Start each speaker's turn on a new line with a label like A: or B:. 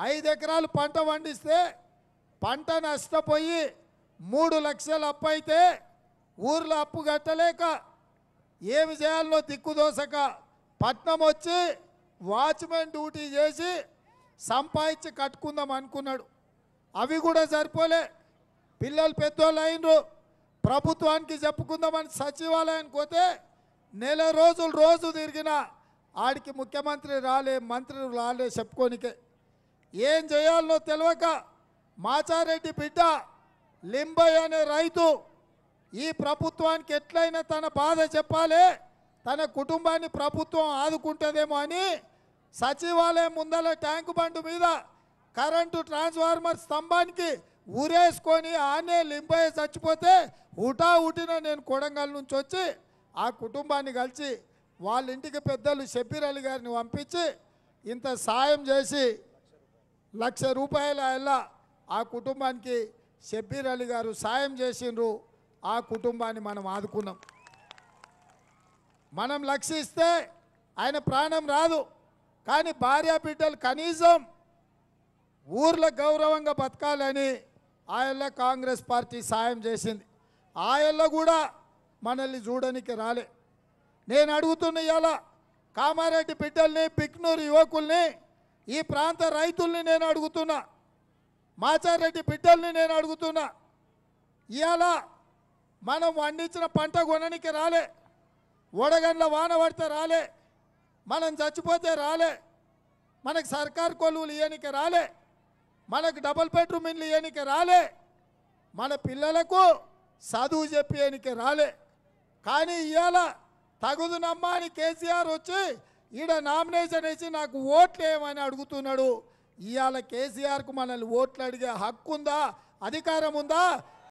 A: 5 ఎకరాలు పంట పండిస్తే పంట నష్టపోయి 3 లక్షలు అప్పు అయితే ఊర్లో అప్పు కట్టలేక ఏమి చేయాలో దిక్కుదోసక పట్నం వచ్చి వాచ్మెన్ డ్యూటీ చేసి సంపాదించి కట్టుకుందాం అనుకున్నాడు. అవి కూడా సరిపోలే. పిల్లలు పెద్దోళ్ళు అయినరు. ప్రభుత్వానికి చెప్పుకుందామని సచివాలయానికి పోతే నెల రోజులు రోజు తిరిగిన ఆడికి ముఖ్యమంత్రి రాలే, మంత్రులు రాలే చెప్పుకోనికే. ఏం చేయాలనో తెలియక మాచారెడ్డి బిడ్డ లింబయ్య అనే రైతు ఈ ప్రభుత్వానికి ఎట్లయినా తన బాధ చెప్పాలి, తన కుటుంబాన్ని ప్రభుత్వం ఆదుకుంటుందేమో అని సచివాలయం ముందల ట్యాంకు బండు మీద కరెంటు ట్రాన్స్ఫార్మర్ స్తంభానికి ఊరేసుకొని ఆనే లింబయ్య చచ్చిపోతే ఉటిన నేను కొడంగల్ నుంచి వచ్చి ఆ కుటుంబాన్ని కలిసి వాళ్ళ ఇంటికి పెద్దలు షబ్బీర్ అలీ గారిని పంపించి ఇంత సాయం చేసి ₹1,00,000 ఆ కుటుంబానికి షబ్బీర్ అలీ గారు సాయం చేసిండ్రు. ఆ కుటుంబాన్ని మనం ఆదుకున్నాం. మనం లక్షిస్తే ఆయన ప్రాణం రాదు, కానీ భార్య బిడ్డలు కనీసం ఊర్లో గౌరవంగా బతకాలని ఆయన కాంగ్రెస్ పార్టీ సాయం చేసింది. ఆయన కూడా మనల్ని చూడడానికి రాలే. నేను అడుగుతున్న ఇవాళ కామారెడ్డి బిడ్డల్ని, బిక్నూరు యువకుల్ని, ఈ ప్రాంత రైతుల్ని నేను అడుగుతున్నా, మాచారెడ్డి బిడ్డల్ని నేను అడుగుతున్నా. ఇవాళ మనం పండించిన పంట కొనడానికి రాలే, వడగండ్ల వాన పడితే రాలే, మనం చచ్చిపోతే రాలే, మనకు సర్కారు కొలువులు ఇవ్వనికి రాలే, మనకు డబుల్ బెడ్రూమ్ ఇల్లు ఇవ్వనికి రాలే, మన పిల్లలకు చదువు చెప్పేయనికి రాలే. కానీ ఇవాళ తగుదునమ్మా అని కేసీఆర్ వచ్చి ఈడ నామినేషన్ వేసి నాకు ఓట్లు వేయమని అడుగుతున్నాడు. ఇవాళ కేసీఆర్కు మనల్ని ఓట్లు అడిగే హక్కు ఉందా, అధికారం ఉందా?